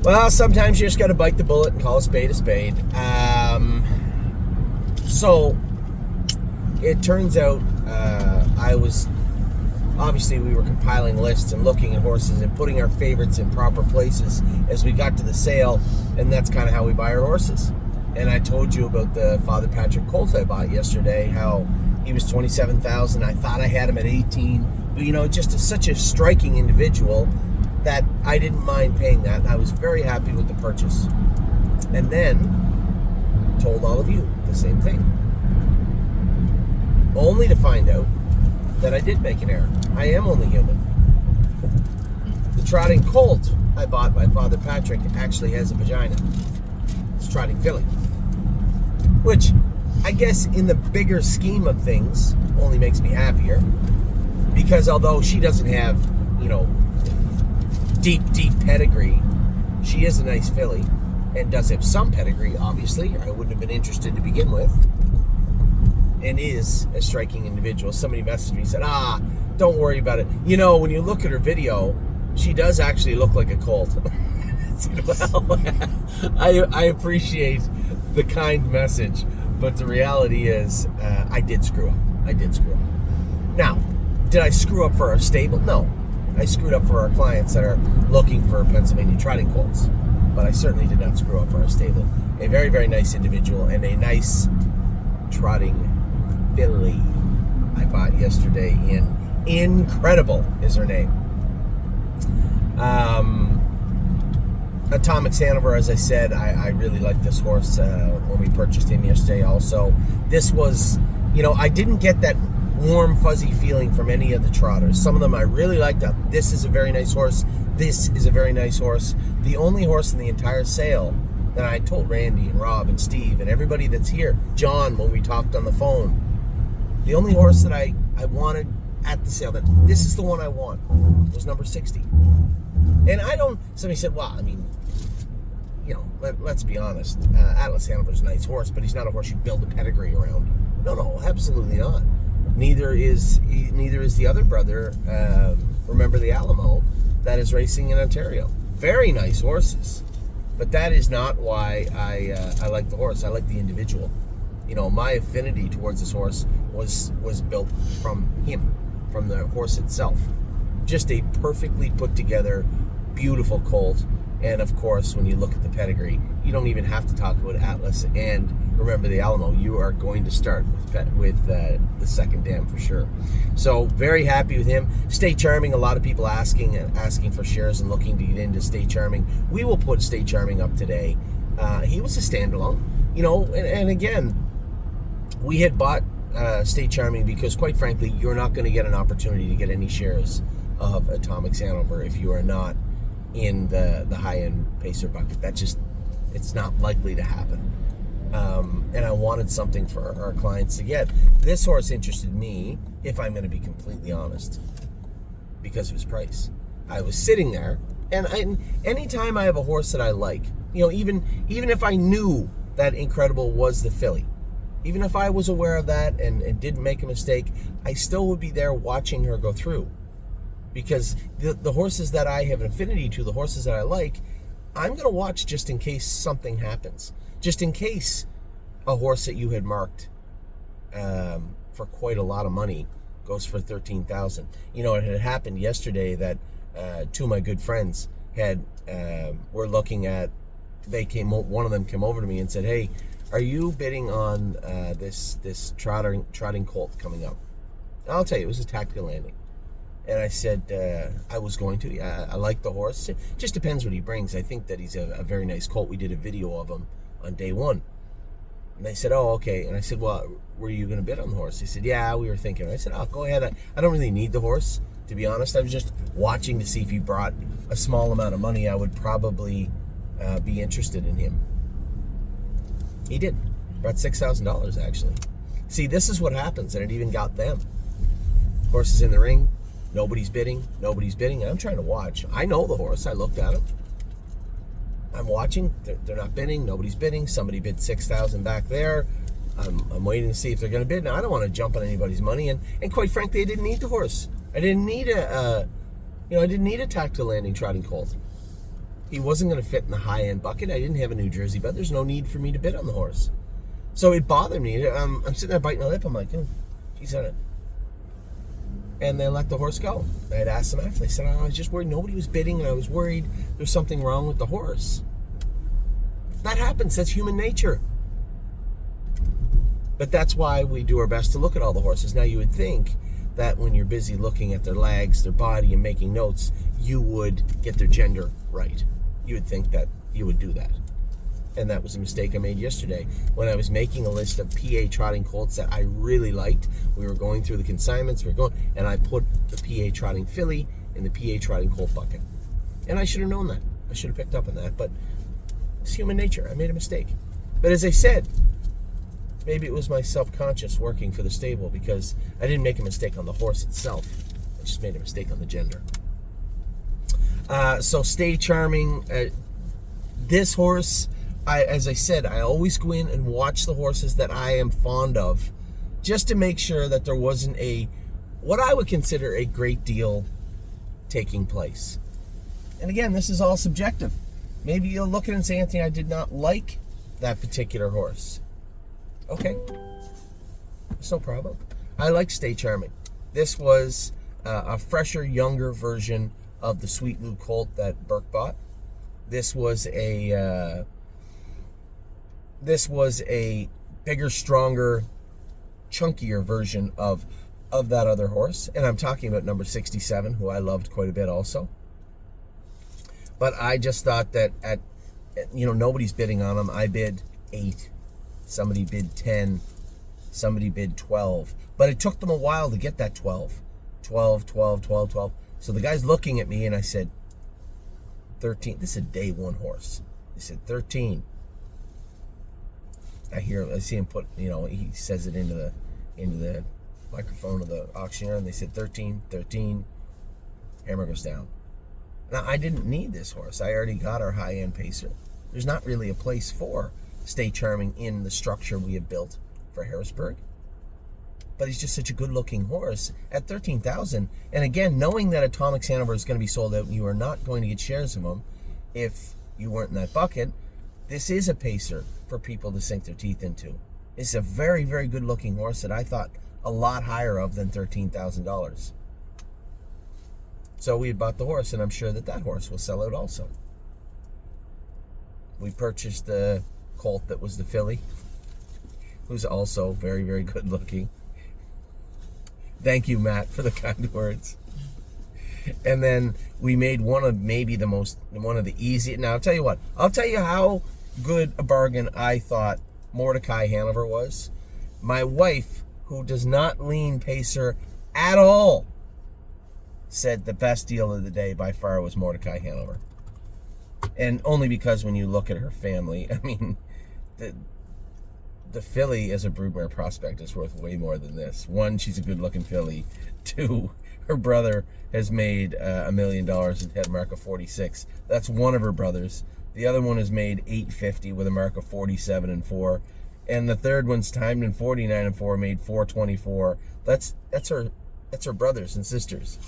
Well, sometimes you just got to bite the bullet and call a spade a spade. So it turns out we were compiling lists and looking at horses and putting our favorites in proper places as we got to the sale, and that's kind of how we buy our horses. And I told you about the Father Patrick colt I bought yesterday, how he was $27,000. I thought I had him at 18, but just such a striking individual that I didn't mind paying that. And I was very happy with the purchase. And then told all of you the same thing, only to find out that I did make an error. I am only human. The trotting colt I bought by Father Patrick actually has a vagina. It's trotting filly, which I guess in the bigger scheme of things only makes me happier, because although she doesn't have deep pedigree, she is a nice filly and does have some pedigree. Obviously, I wouldn't have been interested to begin with, and is a striking individual. Somebody messaged me and said, don't worry about it. When you look at her video, she does actually look like a colt. Well, I appreciate the kind message, but the reality is I did screw up. Now, did I screw up for our stable? No. I screwed up for our clients that are looking for Pennsylvania trotting colts, but I certainly did not screw up for our stable. A very, very nice individual and a nice trotting filly I bought yesterday in Incredible is her name. Morai Hanover, as I said, I really like this horse when we purchased him yesterday also. This was, I didn't get that warm, fuzzy feeling from any of the trotters. Some of them I really liked. This is a very nice horse. This is a very nice horse. The only horse in the entire sale that I told Randy and Rob and Steve and everybody that's here, John, when we talked on the phone, the only horse that I wanted at the sale, that this is the one I want, was number 60. And somebody said, well, let's be honest. Atlas Hanover's a nice horse, but he's not a horse you build a pedigree around. No, absolutely not. Neither is the other brother, Remember the Alamo, that is racing in Ontario. Very nice horses, but that is not why I like the horse. I like the individual. My affinity towards this horse was built from him, from the horse itself. Just a perfectly put together, beautiful colt. And of course, when you look at the pedigree, you don't even have to talk about Atlas and Remember the Alamo. You are going to start with the second dam for sure. So very happy with him. Stay Charming. A lot of people asking for shares and looking to get into Stay Charming. We will put Stay Charming up today. He was a standalone, and again, we had bought Stay Charming because, quite frankly, you're not going to get an opportunity to get any shares of Morai Hanover if you are not in the high-end pacer bucket. It's not likely to happen. And I wanted something for our clients to get. This horse interested me, if I'm going to be completely honest, because of his price. I was sitting there, and anytime I have a horse that I like, even if I knew that Incredible was the filly, even if I was aware of that and didn't make a mistake, I still would be there watching her go through. Because the horses that I have an affinity to, the horses that I like, I'm going to watch just in case something happens. Just in case a horse that you had marked for quite a lot of money goes for $13,000. It had happened yesterday that two of my good friends were looking at. One of them came over to me and said, "Hey, are you bidding on this trotting colt coming up?" And I'll tell you, it was a Tactical Landing. And I said, I was going to. I like the horse. It just depends what he brings. I think that he's a very nice colt. We did a video of him on day one. And they said, oh, okay. And I said, well, were you going to bid on the horse? They said, yeah, we were thinking. I said, oh, go ahead. I don't really need the horse, to be honest. I was just watching to see if he brought a small amount of money. I would probably be interested in him. He did. Brought $6,000, actually. See, this is what happens, and it even got them. Horse is in the ring. Nobody's bidding. And I'm trying to watch. I know the horse. I looked at him. I'm watching. They're not bidding. Nobody's bidding. Somebody bid $6,000 back there. I'm waiting to see if they're going to bid. Now, I don't want to jump on anybody's money. And quite frankly, I didn't need the horse. I didn't need a Tactical Landing trotting colt. He wasn't going to fit in the high-end bucket. I didn't have a New Jersey bet. There's no need for me to bid on the horse. So it bothered me. I'm sitting there biting my lip. I'm like, oh, geez, on it. And they let the horse go. I had asked them after. They said, I was just worried. Nobody was bidding, and I was worried there's something wrong with the horse. That happens. That's human nature. But that's why we do our best to look at all the horses. Now, you would think that when you're busy looking at their legs, their body, and making notes, you would get their gender right. You would think that you would do that. And that was a mistake I made yesterday when I was making a list of PA trotting colts that I really liked. We were going through the consignments, and I put the PA trotting filly in the PA trotting colt bucket. And I should have known that. I should have picked up on that, but it's human nature. I made a mistake. But as I said, maybe it was my subconscious working for the stable, because I didn't make a mistake on the horse itself. I just made a mistake on the gender. So Stay Charming. This horse, as I said, I always go in and watch the horses that I am fond of, just to make sure that there wasn't what I would consider a great deal taking place. And again, this is all subjective. Maybe you'll look at it and say, Anthony, I did not like that particular horse. Okay, it's no problem. I like Stay Charming. This was a fresher, younger version of the Sweet Lou colt that Burke bought. This was a bigger, stronger, chunkier version of that other horse. And I'm talking about number 67, who I loved quite a bit also. But I just thought that nobody's bidding on him. I bid 8. Somebody bid 10. Somebody bid 12. But it took them a while to get that 12. 12, 12, 12, 12. So the guy's looking at me, and I said, 13. This is a day one horse. He said, 13. I see him put, he says it into the microphone of the auctioneer, and they said 13, 13. Hammer goes down. Now, I didn't need this horse. I already got our high-end pacer. There's not really a place for Stay Charming in the structure we have built for Harrisburg. But he's just such a good-looking horse at $13,000. And again, knowing that Atomics Hanover is going to be sold out and you are not going to get shares of them if you weren't in that bucket, this is a pacer for people to sink their teeth into. It's a very, very good-looking horse that I thought a lot higher of than $13,000. So we had bought the horse, and I'm sure that horse will sell out also. We purchased the colt that was the filly, who's also very, very good-looking. Thank you, Matt, for the kind words. And then we made one of the easy. Now, I'll tell you what. I'll tell you how good a bargain I thought Morai Hanover was. My wife, who does not lean pacer at all, said the best deal of the day by far was Morai Hanover. And only because when you look at her family, I mean, the filly as a broodmare prospect is worth way more than this. One, she's a good-looking filly. Two, her brother has made $1 million and had a mark of 46. That's one of her brothers. The other one has made $850 with a mark of 47 and 4. And the third one's timed in 49 and 4, made 424. That's her brothers and sisters.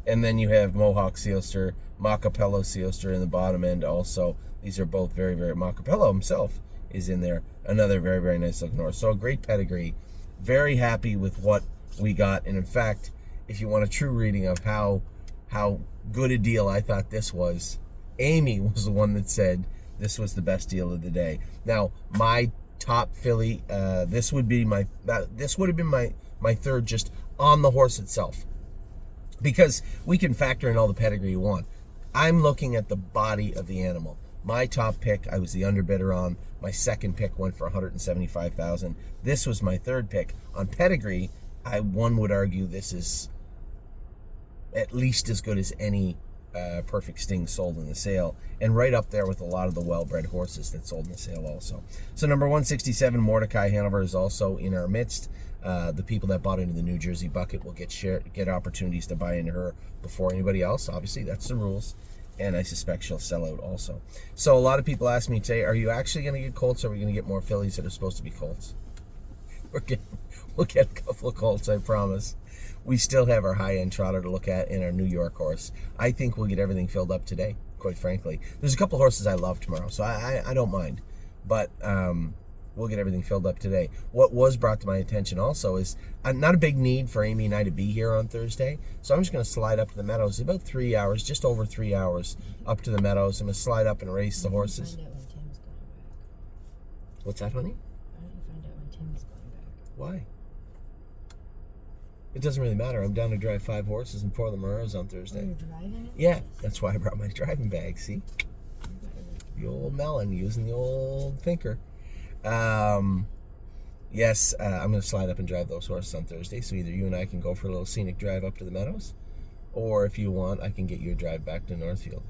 And then you have Mohawk Sealster, Macapello Sealster in the bottom end also. These are both very, very... Macapello himself is in there. Another very, very nice looking horse. So a great pedigree. Very happy with what we got. And in fact, if you want a true reading of how good a deal I thought this was, Amy was the one that said this was the best deal of the day. Now, my top filly, this would have been my third just on the horse itself. Because we can factor in all the pedigree you want. I'm looking at the body of the animal. My top pick, I was the underbidder on. My second pick went for $175,000. This was my third pick. On pedigree, one would argue this is at least as good as any Perfect Sting sold in the sale, and right up there with a lot of the well-bred horses that sold in the sale also. So number 167, Morai Hanover, is also in our midst. The people that bought into the New Jersey bucket will get opportunities to buy into her before anybody else. Obviously, that's the rules. And I suspect she'll sell out also. So a lot of people ask me today, are you actually going to get colts, or are we going to get more fillies that are supposed to be colts? We'll get a couple of colts, I promise. We still have our high-end trotter to look at in our New York horse. I think we'll get everything filled up today. quite frankly. There's a couple horses I love tomorrow, so I don't mind. But we'll get everything filled up today. What was brought to my attention also is not a big need for Amy and I to be here on Thursday, so I'm just going to slide up to the Meadows. About 3 hours, just over 3 hours up to the Meadows. I'm going to slide up and race the horses. Find out when Tim's going back. What's that, honey? Why don't you find out when Tim's going back? Why? It doesn't really matter. I'm down to drive 5 horses and 4 of them are ours on Thursday. Oh, you're driving it? Yeah, that's why I brought my driving bag, see? The old melon, using the old thinker. Yes, I'm going to slide up and drive those horses on Thursday, so either you and I can go for a little scenic drive up to the Meadows, or if you want, I can get you a drive back to Northfield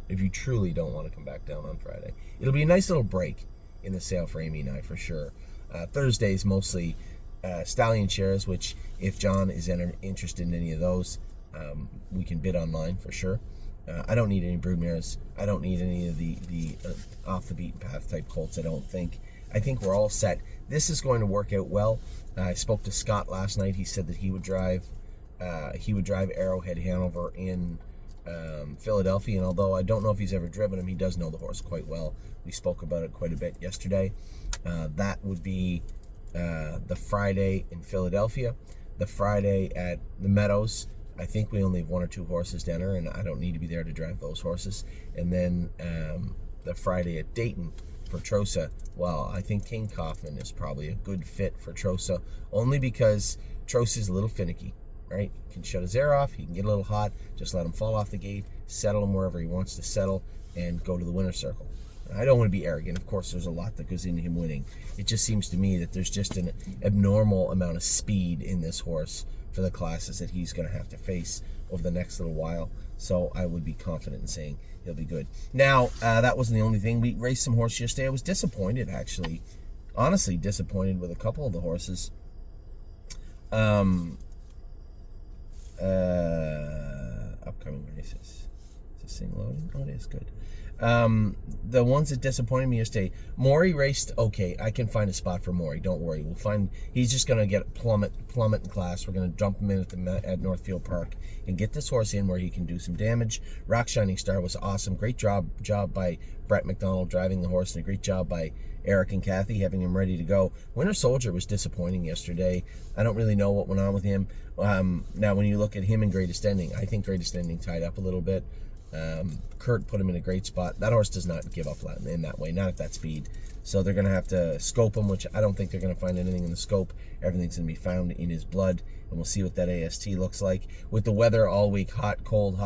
if you truly don't want to come back down on Friday. It'll be a nice little break in the sale for Amy and I, for sure. Thursday's mostly stallion shares, which if John is interested in any of those, we can bid online for sure. I don't need any broodmares. I don't need any of the off the beaten path type colts. I think we're all set. This is going to work out well. I spoke to Scott last night. He said that he would drive Arrowhead Hanover in Philadelphia, and although I don't know if he's ever driven him, he does know the horse quite well. We spoke about it quite a bit yesterday. That would be the Friday in Philadelphia. The Friday at the Meadows, I think we only have 1 or 2 horses down there, and I don't need to be there to drive those horses. And then the Friday at Dayton for Trosa, well, I think King Kaufman is probably a good fit for Trosa, only because Trosa is a little finicky, right? He can shut his air off, he can get a little hot, just let him fall off the gate, settle him wherever he wants to settle, and go to the winner's circle. I don't want to be arrogant. Of course, there's a lot that goes into him winning. It just seems to me that there's just an abnormal amount of speed in this horse for the classes that he's going to have to face over the next little while. So I would be confident in saying he'll be good. Now, that wasn't the only thing. We raced some horses yesterday. I was disappointed, actually. Honestly, disappointed with a couple of the horses. Upcoming races. Is this thing loading? Oh, it is. Good. The ones that disappointed me yesterday, Morai raced okay. I can find a spot for Morai. Don't worry. We'll find. He's just going to get plummet in class. We're going to dump him in at Northfield Park and get this horse in where he can do some damage. Rock Shining Star was awesome. Great job by Brett McDonald driving the horse, and a great job by Eric and Kathy having him ready to go. Winter Soldier was disappointing yesterday. I don't really know what went on with him. Now, when you look at him in Greatest Ending, I think Greatest Ending tied up a little bit. Kurt put him in a great spot. That horse does not give up in that way, not at that speed. So they're going to have to scope him, which I don't think they're going to find anything in the scope. Everything's going to be found in his blood, and we'll see what that AST looks like. With the weather all week, hot, cold,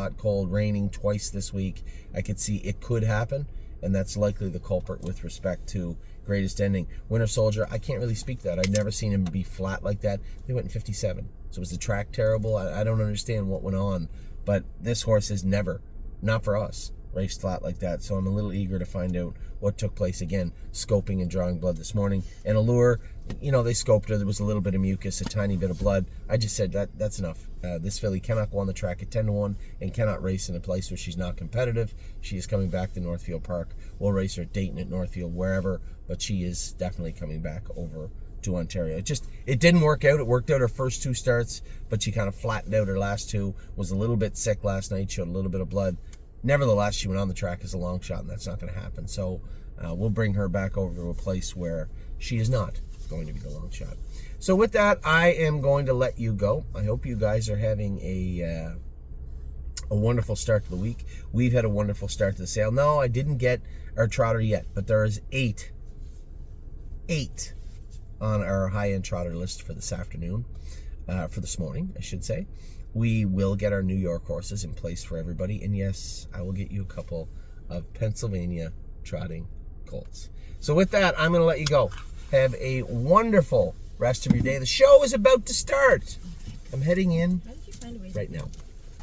raining twice this week, I could see it could happen, and that's likely the culprit with respect to Greatest Ending. Winter Soldier, I can't really speak to that. I've never seen him be flat like that. They went in 57. So was the track terrible? I don't understand what went on, but this horse has never, not for us, raced flat like that. So I'm a little eager to find out what took place. Again, scoping and drawing blood this morning. And Allure, they scoped her. There was a little bit of mucus, a tiny bit of blood. I just said that's enough. This filly cannot go on the track at 10-1 and cannot race in a place where she's not competitive. She is coming back to Northfield Park. We'll race her at Dayton, at Northfield, wherever, but she is definitely coming back over to Ontario. It didn't work out. It worked out her first 2 starts, but she kind of flattened out her last 2. Was a little bit sick last night, showed a little bit of blood. Nevertheless, she went on the track as a long shot, and that's not going to happen. So we'll bring her back over to a place where she is not going to be the long shot. So with that, I am going to let you go. I hope you guys are having a wonderful start to the week. We've had a wonderful start to the sale. No, I didn't get our trotter yet, but there is 8 on our high-end trotter list for this afternoon, for this morning, I should say. We will get our New York horses in place for everybody, and yes, I will get you a couple of Pennsylvania trotting colts. So with that, I'm going to let you go. Have a wonderful rest of your day. The show is about to start. I'm heading in right now.